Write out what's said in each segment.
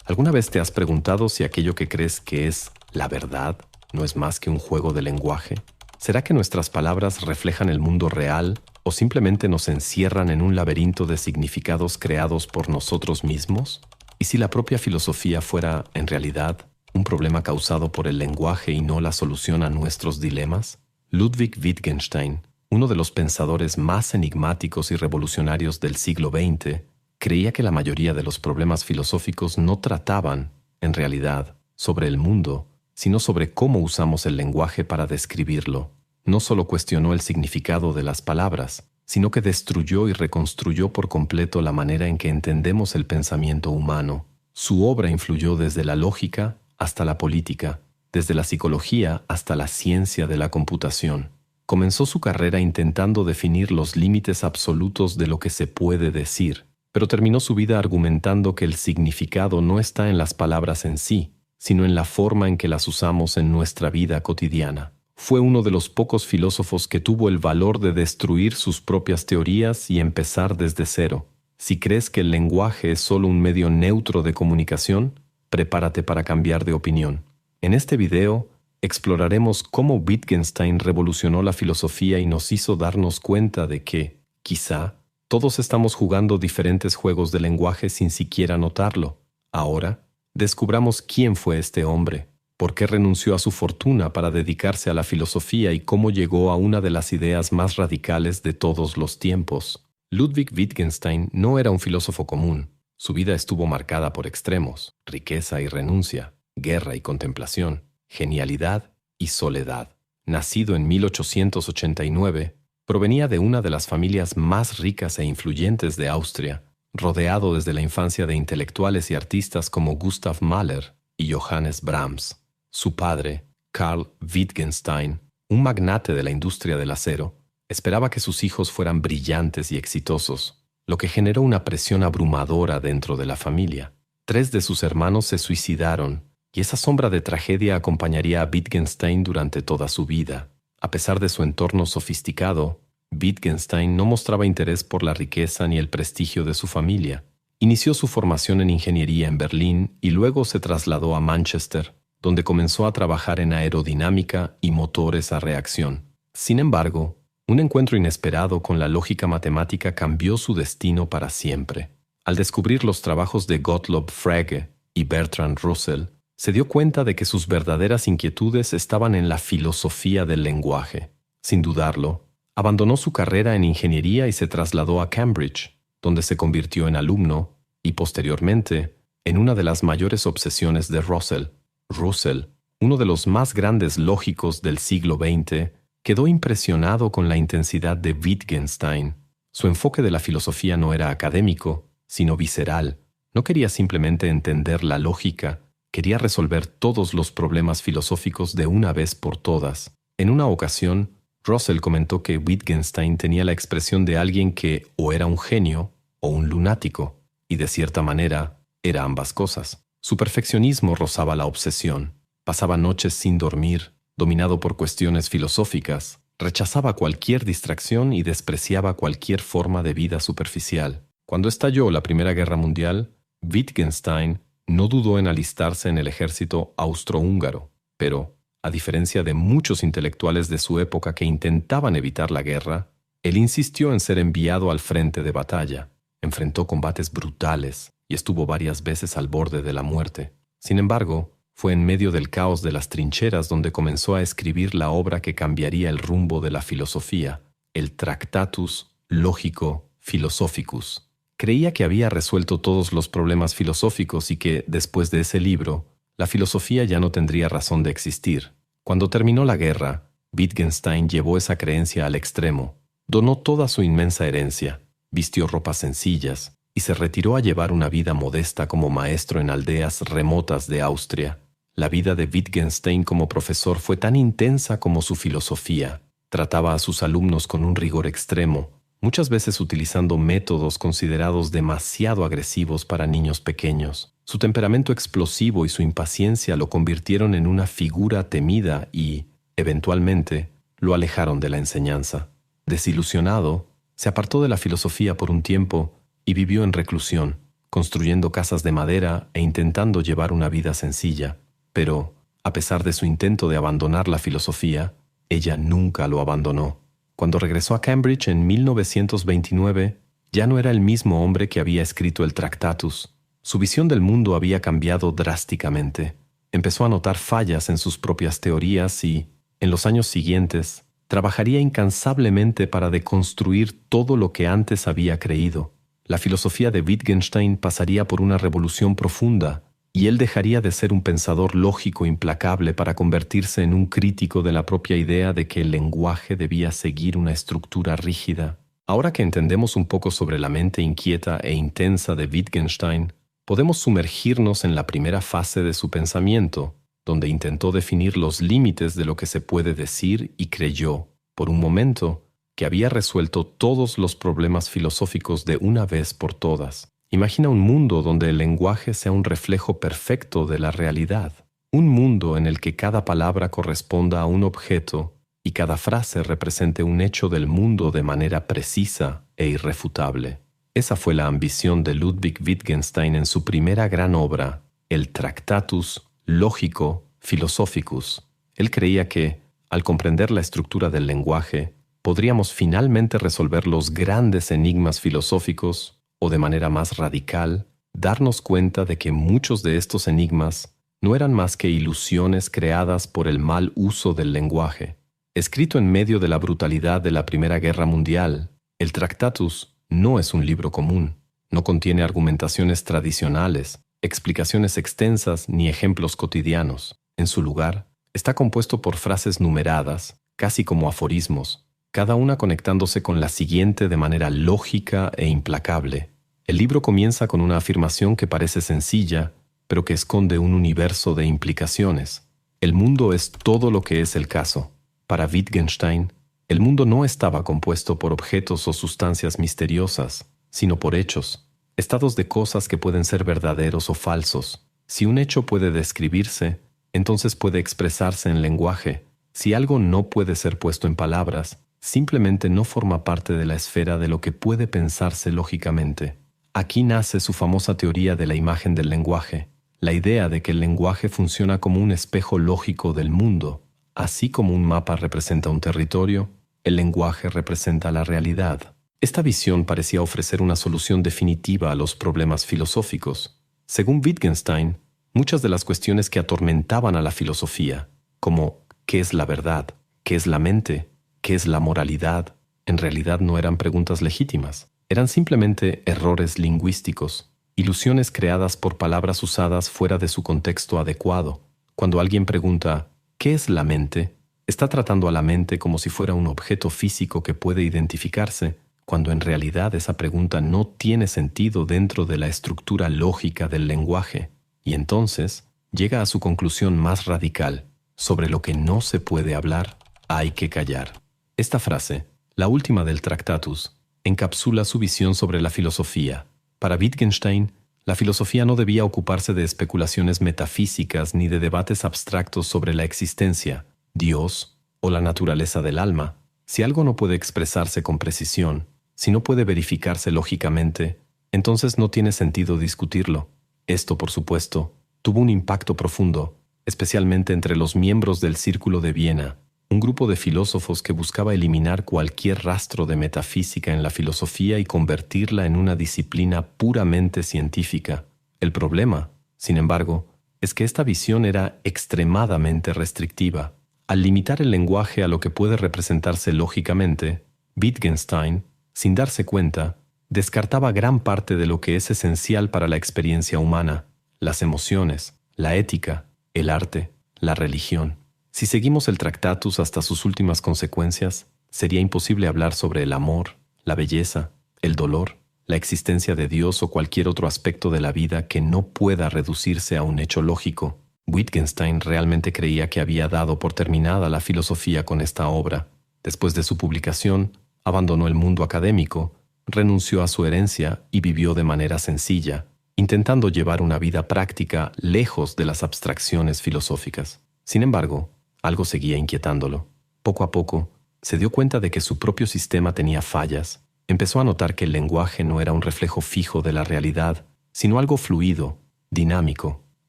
¿Alguna vez te has preguntado si aquello que crees que es la verdad no es más que un juego de lenguaje? ¿Será que nuestras palabras reflejan el mundo real o simplemente nos encierran en un laberinto de significados creados por nosotros mismos? ¿Y si la propia filosofía fuera, en realidad, un problema causado por el lenguaje y no la solución a nuestros dilemas? Ludwig Wittgenstein, uno de los pensadores más enigmáticos y revolucionarios del siglo XX, creía que la mayoría de los problemas filosóficos no trataban, en realidad, sobre el mundo, sino sobre cómo usamos el lenguaje para describirlo. No solo cuestionó el significado de las palabras, sino que destruyó y reconstruyó por completo la manera en que entendemos el pensamiento humano. Su obra influyó desde la lógica hasta la política, desde la psicología hasta la ciencia de la computación. Comenzó su carrera intentando definir los límites absolutos de lo que se puede decir, pero terminó su vida argumentando que el significado no está en las palabras en sí, sino en la forma en que las usamos en nuestra vida cotidiana. Fue uno de los pocos filósofos que tuvo el valor de destruir sus propias teorías y empezar desde cero. Si crees que el lenguaje es solo un medio neutro de comunicación, prepárate para cambiar de opinión. En este video, exploraremos cómo Wittgenstein revolucionó la filosofía y nos hizo darnos cuenta de que, quizá, todos estamos jugando diferentes juegos de lenguaje sin siquiera notarlo. Ahora, descubramos quién fue este hombre, por qué renunció a su fortuna para dedicarse a la filosofía y cómo llegó a una de las ideas más radicales de todos los tiempos. Ludwig Wittgenstein no era un filósofo común. Su vida estuvo marcada por extremos: riqueza y renuncia, guerra y contemplación, genialidad y soledad. Nacido en 1889, provenía de una de las familias más ricas e influyentes de Austria, rodeado desde la infancia de intelectuales y artistas como Gustav Mahler y Johannes Brahms. Su padre, Karl Wittgenstein, un magnate de la industria del acero, esperaba que sus hijos fueran brillantes y exitosos, lo que generó una presión abrumadora dentro de la familia. 3 de sus hermanos se suicidaron, y esa sombra de tragedia acompañaría a Wittgenstein durante toda su vida. A pesar de su entorno sofisticado, Wittgenstein no mostraba interés por la riqueza ni el prestigio de su familia. Inició su formación en ingeniería en Berlín y luego se trasladó a Manchester, donde comenzó a trabajar en aerodinámica y motores a reacción. Sin embargo, un encuentro inesperado con la lógica matemática cambió su destino para siempre. Al descubrir los trabajos de Gottlob Frege y Bertrand Russell, se dio cuenta de que sus verdaderas inquietudes estaban en la filosofía del lenguaje. Sin dudarlo, abandonó su carrera en ingeniería y se trasladó a Cambridge, donde se convirtió en alumno y, posteriormente, en una de las mayores obsesiones de Russell. Russell, uno de los más grandes lógicos del siglo XX, quedó impresionado con la intensidad de Wittgenstein. Su enfoque de la filosofía no era académico, sino visceral. No quería simplemente entender la lógica, quería resolver todos los problemas filosóficos de una vez por todas. En una ocasión, Russell comentó que Wittgenstein tenía la expresión de alguien que o era un genio o un lunático, y de cierta manera era ambas cosas. Su perfeccionismo rozaba la obsesión. Pasaba noches sin dormir, dominado por cuestiones filosóficas. Rechazaba cualquier distracción y despreciaba cualquier forma de vida superficial. Cuando estalló la Primera Guerra Mundial, Wittgenstein no dudó en alistarse en el ejército austrohúngaro, pero, a diferencia de muchos intelectuales de su época que intentaban evitar la guerra, él insistió en ser enviado al frente de batalla. Enfrentó combates brutales y estuvo varias veces al borde de la muerte. Sin embargo, fue en medio del caos de las trincheras donde comenzó a escribir la obra que cambiaría el rumbo de la filosofía, el Tractatus Logico Philosophicus. Creía que había resuelto todos los problemas filosóficos y que, después de ese libro, la filosofía ya no tendría razón de existir. Cuando terminó la guerra, Wittgenstein llevó esa creencia al extremo. Donó toda su inmensa herencia, vistió ropas sencillas y se retiró a llevar una vida modesta como maestro en aldeas remotas de Austria. La vida de Wittgenstein como profesor fue tan intensa como su filosofía. Trataba a sus alumnos con un rigor extremo, muchas veces utilizando métodos considerados demasiado agresivos para niños pequeños. Su temperamento explosivo y su impaciencia lo convirtieron en una figura temida y, eventualmente, lo alejaron de la enseñanza. Desilusionado, se apartó de la filosofía por un tiempo y vivió en reclusión. construyendo casas de madera e intentando llevar una vida sencilla. Pero, a pesar de su intento de abandonar la filosofía, ella nunca lo abandonó. Cuando regresó a Cambridge en 1929, ya no era el mismo hombre que había escrito el Tractatus. Su visión del mundo había cambiado drásticamente. Empezó a notar fallas en sus propias teorías y, en los años siguientes, trabajaría incansablemente para deconstruir todo lo que antes había creído. La filosofía de Wittgenstein pasaría por una revolución profunda, y él dejaría de ser un pensador lógico implacable para convertirse en un crítico de la propia idea de que el lenguaje debía seguir una estructura rígida. Ahora que entendemos un poco sobre la mente inquieta e intensa de Wittgenstein, podemos sumergirnos en la primera fase de su pensamiento, donde intentó definir los límites de lo que se puede decir y creyó, por un momento, que había resuelto todos los problemas filosóficos de una vez por todas. Imagina un mundo donde el lenguaje sea un reflejo perfecto de la realidad. Un mundo en el que cada palabra corresponda a un objeto y cada frase represente un hecho del mundo de manera precisa e irrefutable. Esa fue la ambición de Ludwig Wittgenstein en su primera gran obra, el Tractatus Logico-Philosophicus. Él creía que, al comprender la estructura del lenguaje, podríamos finalmente resolver los grandes enigmas filosóficos o, de manera más radical, darnos cuenta de que muchos de estos enigmas no eran más que ilusiones creadas por el mal uso del lenguaje. Escrito en medio de la brutalidad de la Primera Guerra Mundial, el Tractatus no es un libro común. No contiene argumentaciones tradicionales, explicaciones extensas ni ejemplos cotidianos. En su lugar, está compuesto por frases numeradas, casi como aforismos, cada una conectándose con la siguiente de manera lógica e implacable. El libro comienza con una afirmación que parece sencilla, pero que esconde un universo de implicaciones. El mundo es todo lo que es el caso. Para Wittgenstein, el mundo no estaba compuesto por objetos o sustancias misteriosas, sino por hechos, estados de cosas que pueden ser verdaderos o falsos. Si un hecho puede describirse, entonces puede expresarse en lenguaje. Si algo no puede ser puesto en palabras, simplemente no forma parte de la esfera de lo que puede pensarse lógicamente. Aquí nace su famosa teoría de la imagen del lenguaje, la idea de que el lenguaje funciona como un espejo lógico del mundo. Así como un mapa representa un territorio, el lenguaje representa la realidad. Esta visión parecía ofrecer una solución definitiva a los problemas filosóficos. Según Wittgenstein, muchas de las cuestiones que atormentaban a la filosofía, como ¿qué es la verdad? ¿Qué es la mente? ¿Qué es la moralidad?, en realidad no eran preguntas legítimas. Eran simplemente errores lingüísticos, ilusiones creadas por palabras usadas fuera de su contexto adecuado. Cuando alguien pregunta ¿qué es la mente?, está tratando a la mente como si fuera un objeto físico que puede identificarse, cuando en realidad esa pregunta no tiene sentido dentro de la estructura lógica del lenguaje. Y entonces llega a su conclusión más radical: sobre lo que no se puede hablar, hay que callar. Esta frase, la última del Tractatus, encapsula su visión sobre la filosofía. Para Wittgenstein, la filosofía no debía ocuparse de especulaciones metafísicas ni de debates abstractos sobre la existencia, Dios o la naturaleza del alma. Si algo no puede expresarse con precisión, si no puede verificarse lógicamente, entonces no tiene sentido discutirlo. Esto, por supuesto, tuvo un impacto profundo, especialmente entre los miembros del Círculo de Viena, un grupo de filósofos que buscaba eliminar cualquier rastro de metafísica en la filosofía y convertirla en una disciplina puramente científica. El problema, sin embargo, es que esta visión era extremadamente restrictiva. Al limitar el lenguaje a lo que puede representarse lógicamente, Wittgenstein, sin darse cuenta, descartaba gran parte de lo que es esencial para la experiencia humana: las emociones, la ética, el arte, la religión. Si seguimos el Tractatus hasta sus últimas consecuencias, sería imposible hablar sobre el amor, la belleza, el dolor, la existencia de Dios o cualquier otro aspecto de la vida que no pueda reducirse a un hecho lógico. Wittgenstein realmente creía que había dado por terminada la filosofía con esta obra. Después de su publicación, abandonó el mundo académico, renunció a su herencia y vivió de manera sencilla, intentando llevar una vida práctica lejos de las abstracciones filosóficas. Sin embargo, algo seguía inquietándolo. Poco a poco, se dio cuenta de que su propio sistema tenía fallas. Empezó a notar que el lenguaje no era un reflejo fijo de la realidad, sino algo fluido, dinámico,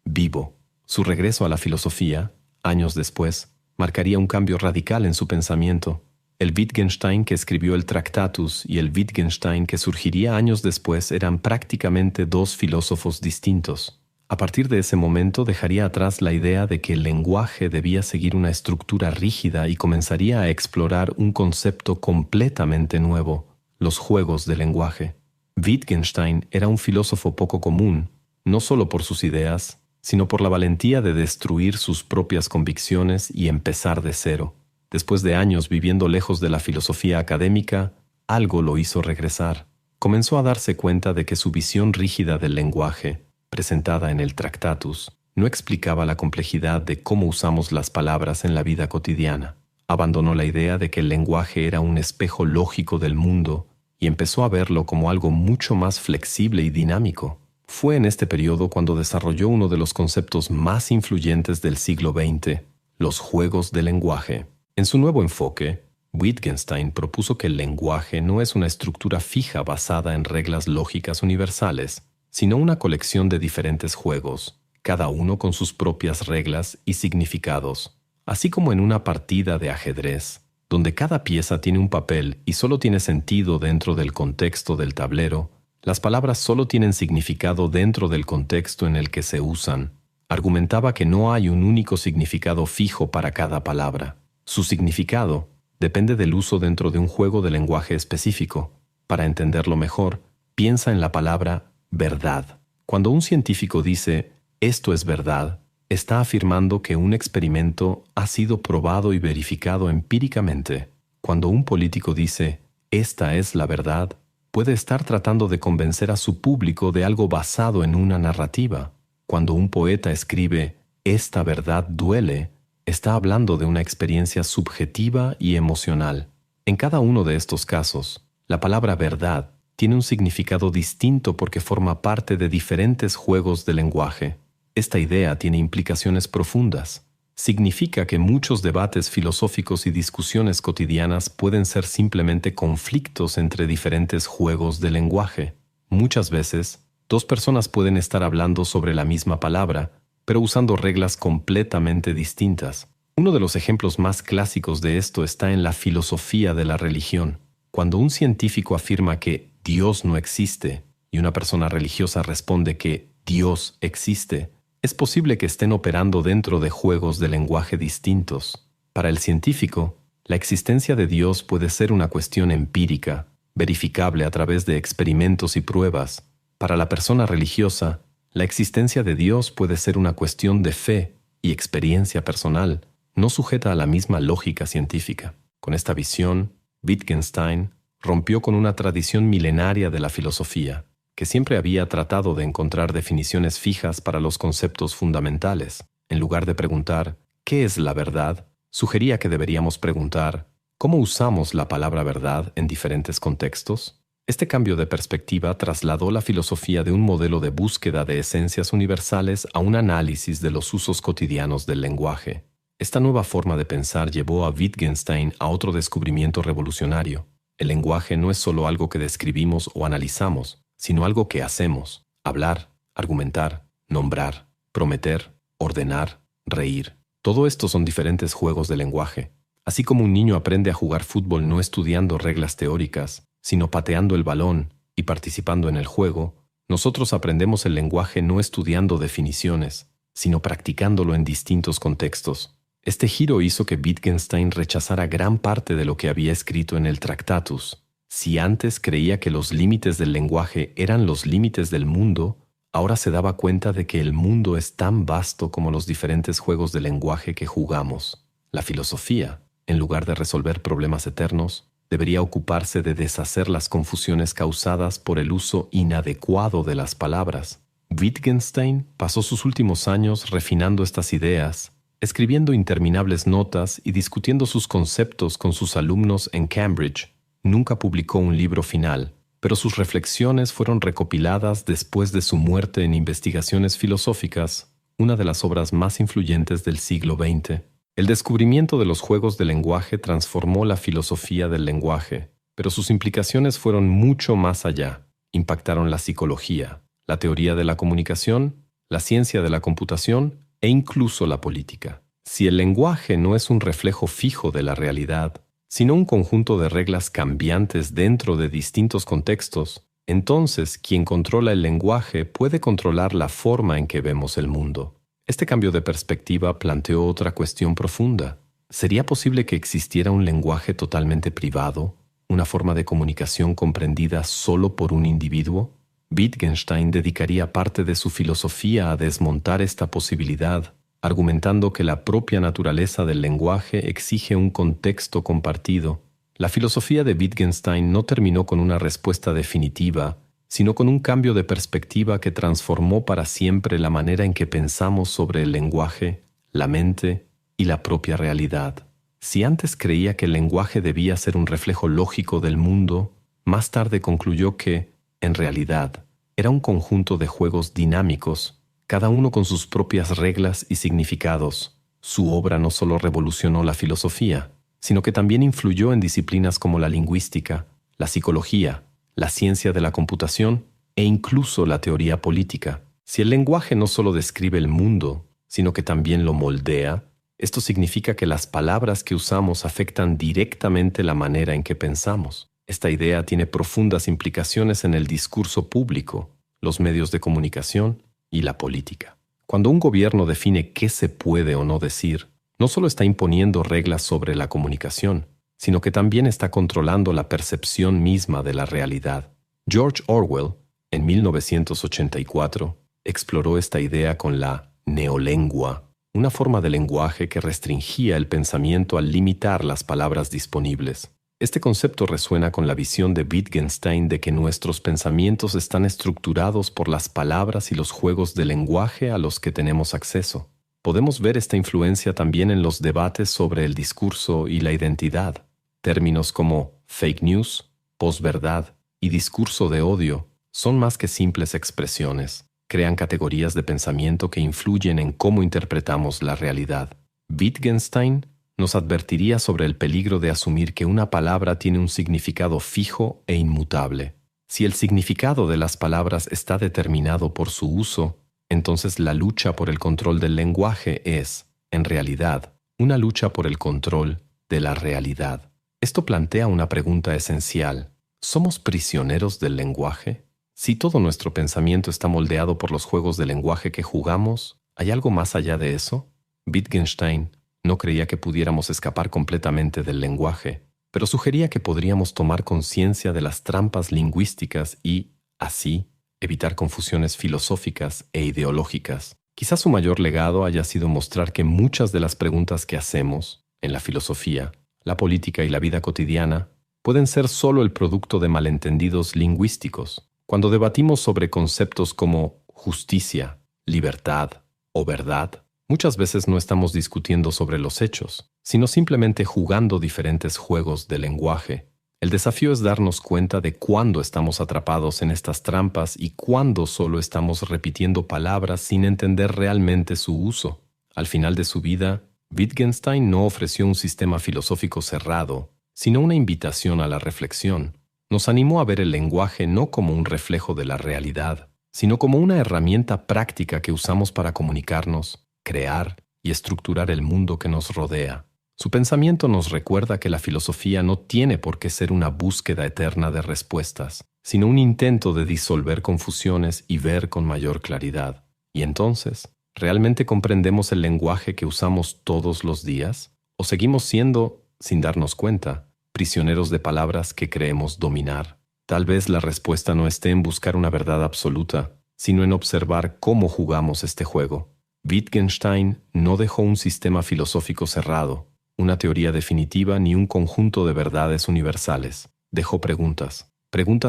vivo. Su regreso a la filosofía, años después, marcaría un cambio radical en su pensamiento. El Wittgenstein que escribió el Tractatus y el Wittgenstein que surgiría años después eran prácticamente dos filósofos distintos. A partir de ese momento dejaría atrás la idea de que el lenguaje debía seguir una estructura rígida y comenzaría a explorar un concepto completamente nuevo: los juegos del lenguaje. Wittgenstein era un filósofo poco común, no solo por sus ideas, sino por la valentía de destruir sus propias convicciones y empezar de cero. Después de años viviendo lejos de la filosofía académica, algo lo hizo regresar. Comenzó a darse cuenta de que su visión rígida del lenguaje, presentada en el Tractatus, no explicaba la complejidad de cómo usamos las palabras en la vida cotidiana. Abandonó la idea de que el lenguaje era un espejo lógico del mundo y empezó a verlo como algo mucho más flexible y dinámico. Fue en este periodo cuando desarrolló uno de los conceptos más influyentes del siglo XX, los juegos del lenguaje. En su nuevo enfoque, Wittgenstein propuso que el lenguaje no es una estructura fija basada en reglas lógicas universales, sino una colección de diferentes juegos, cada uno con sus propias reglas y significados, así como en una partida de ajedrez, donde cada pieza tiene un papel y solo tiene sentido dentro del contexto del tablero. Las palabras solo tienen significado dentro del contexto en el que se usan. Argumentaba que no hay un único significado fijo para cada palabra. Su significado depende del uso dentro de un juego de lenguaje específico. Para entenderlo mejor, piensa en la palabra verdad. Cuando un científico dice «esto es verdad», está afirmando que un experimento ha sido probado y verificado empíricamente. Cuando un político dice «esta es la verdad», puede estar tratando de convencer a su público de algo basado en una narrativa. Cuando un poeta escribe «esta verdad duele», está hablando de una experiencia subjetiva y emocional. En cada uno de estos casos, la palabra verdad tiene un significado distinto porque forma parte de diferentes juegos de lenguaje. Esta idea tiene implicaciones profundas. Significa que muchos debates filosóficos y discusiones cotidianas pueden ser simplemente conflictos entre diferentes juegos de lenguaje. Muchas veces, dos personas pueden estar hablando sobre la misma palabra, pero usando reglas completamente distintas. Uno de los ejemplos más clásicos de esto está en la filosofía de la religión. Cuando un científico afirma que Dios no existe y una persona religiosa responde que Dios existe, es posible que estén operando dentro de juegos de lenguaje distintos. Para el científico, la existencia de Dios puede ser una cuestión empírica, verificable a través de experimentos y pruebas. Para la persona religiosa, la existencia de Dios puede ser una cuestión de fe y experiencia personal, no sujeta a la misma lógica científica. Con esta visión, Wittgenstein rompió con una tradición milenaria de la filosofía, que siempre había tratado de encontrar definiciones fijas para los conceptos fundamentales. En lugar de preguntar ¿qué es la verdad?, sugería que deberíamos preguntar ¿cómo usamos la palabra verdad en diferentes contextos? Este cambio de perspectiva trasladó la filosofía de un modelo de búsqueda de esencias universales a un análisis de los usos cotidianos del lenguaje. Esta nueva forma de pensar llevó a Wittgenstein a otro descubrimiento revolucionario. El lenguaje no es solo algo que describimos o analizamos, sino algo que hacemos: hablar, argumentar, nombrar, prometer, ordenar, reír. Todo esto son diferentes juegos de lenguaje. Así como un niño aprende a jugar fútbol no estudiando reglas teóricas, sino pateando el balón y participando en el juego, nosotros aprendemos el lenguaje no estudiando definiciones, sino practicándolo en distintos contextos. Este giro hizo que Wittgenstein rechazara gran parte de lo que había escrito en el Tractatus. Si antes creía que los límites del lenguaje eran los límites del mundo, ahora se daba cuenta de que el mundo es tan vasto como los diferentes juegos de lenguaje que jugamos. La filosofía, en lugar de resolver problemas eternos, debería ocuparse de deshacer las confusiones causadas por el uso inadecuado de las palabras. Wittgenstein pasó sus últimos años refinando estas ideas, escribiendo interminables notas y discutiendo sus conceptos con sus alumnos en Cambridge. Nunca publicó un libro final, pero sus reflexiones fueron recopiladas después de su muerte en Investigaciones filosóficas, una de las obras más influyentes del siglo XX. El descubrimiento de los juegos de lenguaje transformó la filosofía del lenguaje, pero sus implicaciones fueron mucho más allá. Impactaron la psicología, la teoría de la comunicación, la ciencia de la computación e incluso la política. Si el lenguaje no es un reflejo fijo de la realidad, sino un conjunto de reglas cambiantes dentro de distintos contextos, entonces quien controla el lenguaje puede controlar la forma en que vemos el mundo. Este cambio de perspectiva planteó otra cuestión profunda. ¿Sería posible que existiera un lenguaje totalmente privado, una forma de comunicación comprendida solo por un individuo? Wittgenstein dedicaría parte de su filosofía a desmontar esta posibilidad, argumentando que la propia naturaleza del lenguaje exige un contexto compartido. La filosofía de Wittgenstein no terminó con una respuesta definitiva, sino con un cambio de perspectiva que transformó para siempre la manera en que pensamos sobre el lenguaje, la mente y la propia realidad. Si antes creía que el lenguaje debía ser un reflejo lógico del mundo, más tarde concluyó que, en realidad, era un conjunto de juegos dinámicos, cada uno con sus propias reglas y significados. Su obra no solo revolucionó la filosofía, sino que también influyó en disciplinas como la lingüística, la psicología, la ciencia de la computación e incluso la teoría política. Si el lenguaje no solo describe el mundo, sino que también lo moldea, esto significa que las palabras que usamos afectan directamente la manera en que pensamos. Esta idea tiene profundas implicaciones en el discurso público, los medios de comunicación y la política. Cuando un gobierno define qué se puede o no decir, no solo está imponiendo reglas sobre la comunicación, sino que también está controlando la percepción misma de la realidad. George Orwell, en 1984, exploró esta idea con la neolengua, una forma de lenguaje que restringía el pensamiento al limitar las palabras disponibles. Este concepto resuena con la visión de Wittgenstein de que nuestros pensamientos están estructurados por las palabras y los juegos de lenguaje a los que tenemos acceso. Podemos ver esta influencia también en los debates sobre el discurso y la identidad. Términos como fake news, posverdad y discurso de odio son más que simples expresiones. Crean categorías de pensamiento que influyen en cómo interpretamos la realidad. Wittgenstein nos advertiría sobre el peligro de asumir que una palabra tiene un significado fijo e inmutable. Si el significado de las palabras está determinado por su uso, entonces la lucha por el control del lenguaje es, en realidad, una lucha por el control de la realidad. Esto plantea una pregunta esencial. ¿Somos prisioneros del lenguaje? Si todo nuestro pensamiento está moldeado por los juegos de lenguaje que jugamos, ¿hay algo más allá de eso? Wittgenstein no creía que pudiéramos escapar completamente del lenguaje, pero sugería que podríamos tomar conciencia de las trampas lingüísticas y, así, evitar confusiones filosóficas e ideológicas. Quizás su mayor legado haya sido mostrar que muchas de las preguntas que hacemos, en la filosofía, la política y la vida cotidiana, pueden ser solo el producto de malentendidos lingüísticos. Cuando debatimos sobre conceptos como justicia, libertad o verdad, muchas veces no estamos discutiendo sobre los hechos, sino simplemente jugando diferentes juegos de lenguaje. El desafío es darnos cuenta de cuándo estamos atrapados en estas trampas y cuándo solo estamos repitiendo palabras sin entender realmente su uso. Al final de su vida, Wittgenstein no ofreció un sistema filosófico cerrado, sino una invitación a la reflexión. Nos animó a ver el lenguaje no como un reflejo de la realidad, sino como una herramienta práctica que usamos para comunicarnos, crear y estructurar el mundo que nos rodea. Su pensamiento nos recuerda que la filosofía no tiene por qué ser una búsqueda eterna de respuestas, sino un intento de disolver confusiones y ver con mayor claridad. Y entonces, ¿realmente comprendemos el lenguaje que usamos todos los días? ¿O seguimos siendo, sin darnos cuenta, prisioneros de palabras que creemos dominar? Tal vez la respuesta no esté en buscar una verdad absoluta, sino en observar cómo jugamos este juego. Wittgenstein no dejó un sistema filosófico cerrado, una teoría definitiva ni un conjunto de verdades universales. Dejó preguntas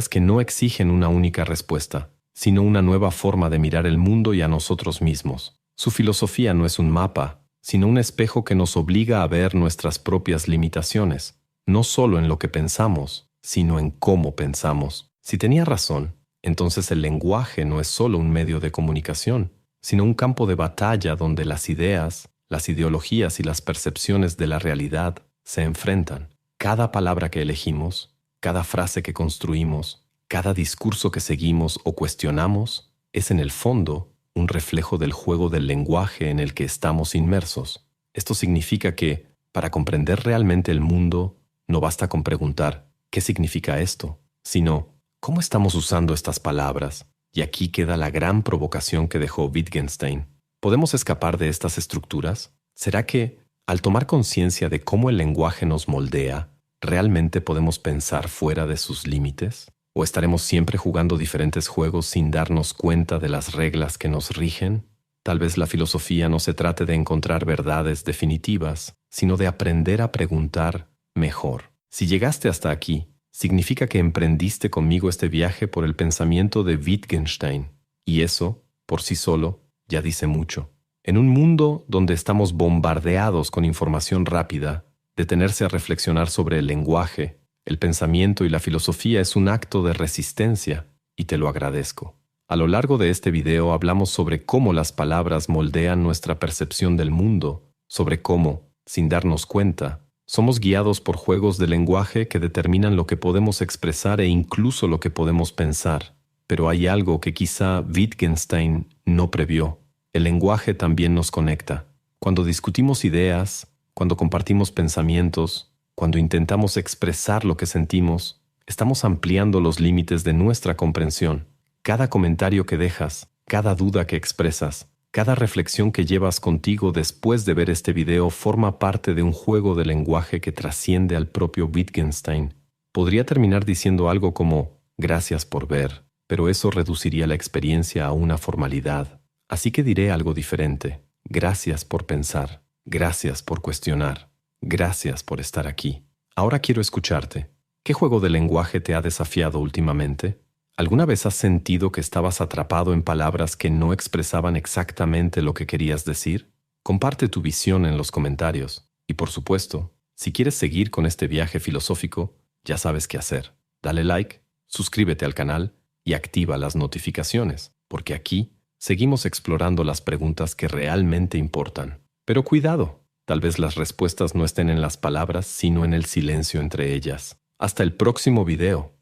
que no exigen una única respuesta, sino una nueva forma de mirar el mundo y a nosotros mismos. Su filosofía no es un mapa, sino un espejo que nos obliga a ver nuestras propias limitaciones, no solo en lo que pensamos, sino en cómo pensamos. Si tenía razón, entonces el lenguaje no es solo un medio de comunicación, sino un campo de batalla donde las ideas, las ideologías y las percepciones de la realidad se enfrentan. Cada palabra que elegimos, cada frase que construimos, cada discurso que seguimos o cuestionamos, es en el fondo un reflejo del juego del lenguaje en el que estamos inmersos. Esto significa que, para comprender realmente el mundo, no basta con preguntar ¿qué significa esto?, sino ¿cómo estamos usando estas palabras? Y aquí queda la gran provocación que dejó Wittgenstein. ¿Podemos escapar de estas estructuras? ¿Será que, al tomar conciencia de cómo el lenguaje nos moldea, realmente podemos pensar fuera de sus límites? ¿O estaremos siempre jugando diferentes juegos sin darnos cuenta de las reglas que nos rigen? Tal vez la filosofía no se trate de encontrar verdades definitivas, sino de aprender a preguntar mejor. Si llegaste hasta aquí, significa que emprendiste conmigo este viaje por el pensamiento de Wittgenstein, y eso, por sí solo, ya dice mucho. En un mundo donde estamos bombardeados con información rápida, detenerse a reflexionar sobre el lenguaje, el pensamiento y la filosofía es un acto de resistencia, y te lo agradezco. A lo largo de este video hablamos sobre cómo las palabras moldean nuestra percepción del mundo, sobre cómo, sin darnos cuenta, somos guiados por juegos de lenguaje que determinan lo que podemos expresar e incluso lo que podemos pensar. Pero hay algo que quizá Wittgenstein no previó. El lenguaje también nos conecta. Cuando discutimos ideas, cuando compartimos pensamientos, cuando intentamos expresar lo que sentimos, estamos ampliando los límites de nuestra comprensión. Cada comentario que dejas, cada duda que expresas, cada reflexión que llevas contigo después de ver este video forma parte de un juego de lenguaje que trasciende al propio Wittgenstein. Podría terminar diciendo algo como «gracias por ver», pero eso reduciría la experiencia a una formalidad. Así que diré algo diferente. Gracias por pensar. Gracias por cuestionar. Gracias por estar aquí. Ahora quiero escucharte. ¿Qué juego de lenguaje te ha desafiado últimamente? ¿Alguna vez has sentido que estabas atrapado en palabras que no expresaban exactamente lo que querías decir? Comparte tu visión en los comentarios. Y por supuesto, si quieres seguir con este viaje filosófico, ya sabes qué hacer. Dale like, suscríbete al canal y activa las notificaciones, porque aquí seguimos explorando las preguntas que realmente importan. Pero cuidado, tal vez las respuestas no estén en las palabras, sino en el silencio entre ellas. Hasta el próximo video.